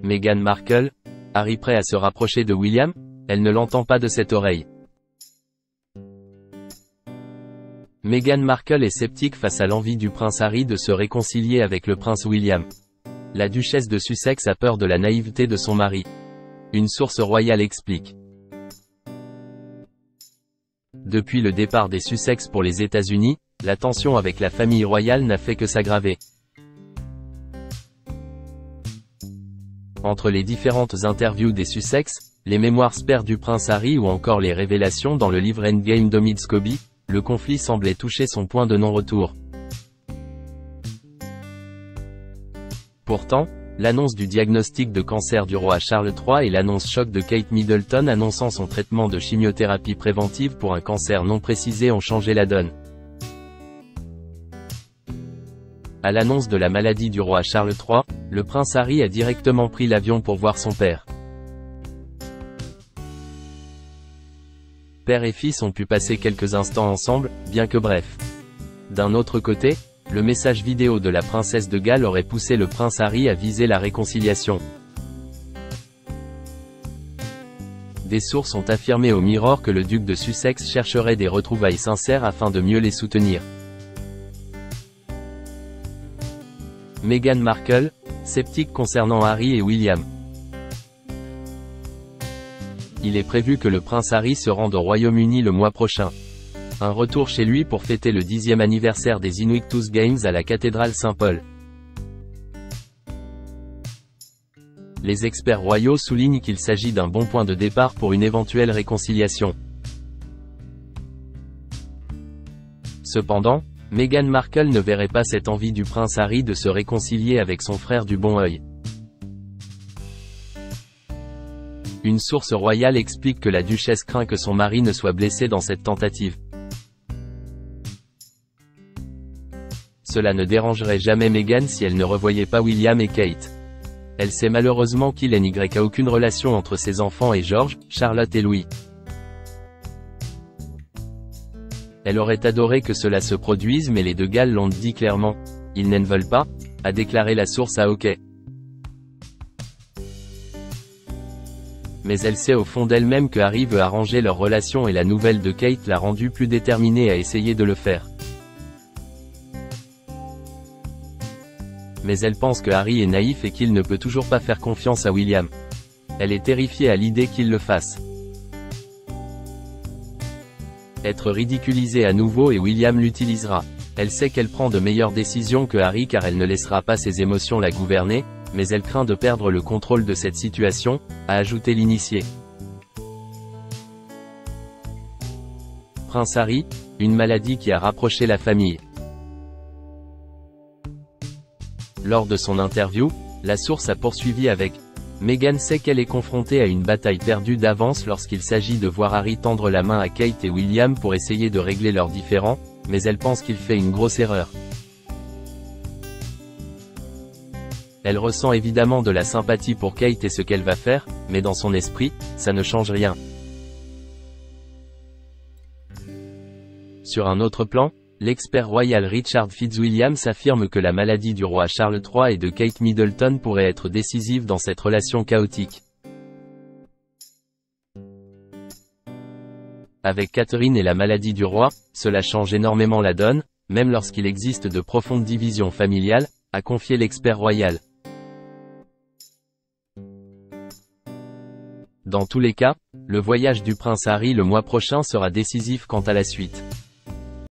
Meghan Markle, Harry prêt à se rapprocher de William? Elle ne l'entend pas de cette oreille. Meghan Markle est sceptique face à l'envie du prince Harry de se réconcilier avec le prince William. La duchesse de Sussex a peur de la naïveté de son mari. Une source royale explique. Depuis le départ des Sussex pour les États-Unis, la tension avec la famille royale n'a fait que s'aggraver. Entre les différentes interviews des Sussex, les mémoires spare du prince Harry ou encore les révélations dans le livre Endgame d'Omid Scobie, le conflit semblait toucher son point de non-retour. Pourtant, l'annonce du diagnostic de cancer du roi Charles III et l'annonce choc de Kate Middleton annonçant son traitement de chimiothérapie préventive pour un cancer non précisé ont changé la donne. À l'annonce de la maladie du roi Charles III, le prince Harry a directement pris l'avion pour voir son père. Père et fils ont pu passer quelques instants ensemble, bien que bref. D'un autre côté, le message vidéo de la princesse de Galles aurait poussé le prince Harry à viser la réconciliation. Des sources ont affirmé au Mirror que le duc de Sussex chercherait des retrouvailles sincères afin de mieux les soutenir. Meghan Markle, sceptique concernant Harry et William. Il est prévu que le prince Harry se rende au Royaume-Uni le mois prochain. Un retour chez lui pour fêter le 10e anniversaire des Invictus Games à la cathédrale Saint-Paul. Les experts royaux soulignent qu'il s'agit d'un bon point de départ pour une éventuelle réconciliation. Cependant, Meghan Markle ne verrait pas cette envie du prince Harry de se réconcilier avec son frère du bon œil. Une source royale explique que la duchesse craint que son mari ne soit blessé dans cette tentative. Cela ne dérangerait jamais Meghan si elle ne revoyait pas William et Kate. Elle sait malheureusement qu'il n'y a aucune relation entre ses enfants et George, Charlotte et Louis. Elle aurait adoré que cela se produise mais les de Galles l'ont dit clairement. Ils n'en veulent pas, a déclaré la source à OK. Mais elle sait au fond d'elle-même que Harry veut arranger leur relation et la nouvelle de Kate l'a rendue plus déterminée à essayer de le faire. Mais elle pense que Harry est naïf et qu'il ne peut toujours pas faire confiance à William. Elle est terrifiée à l'idée qu'il le fasse. Être ridiculisée à nouveau et William l'utilisera. Elle sait qu'elle prend de meilleures décisions que Harry car elle ne laissera pas ses émotions la gouverner, mais elle craint de perdre le contrôle de cette situation, a ajouté l'initié. Prince Harry, une maladie qui a rapproché la famille. Lors de son interview, la source a poursuivi avec « Meghan sait qu'elle est confrontée à une bataille perdue d'avance lorsqu'il s'agit de voir Harry tendre la main à Kate et William pour essayer de régler leurs différends, mais elle pense qu'il fait une grosse erreur. Elle ressent évidemment de la sympathie pour Kate et ce qu'elle va faire, mais dans son esprit, ça ne change rien. » Sur un autre plan, l'expert royal Richard Fitzwilliams affirme que la maladie du roi Charles III et de Kate Middleton pourrait être décisive dans cette relation chaotique. Avec Catherine et la maladie du roi, cela change énormément la donne, même lorsqu'il existe de profondes divisions familiales, a confié l'expert royal. Dans tous les cas, le voyage du prince Harry le mois prochain sera décisif quant à la suite.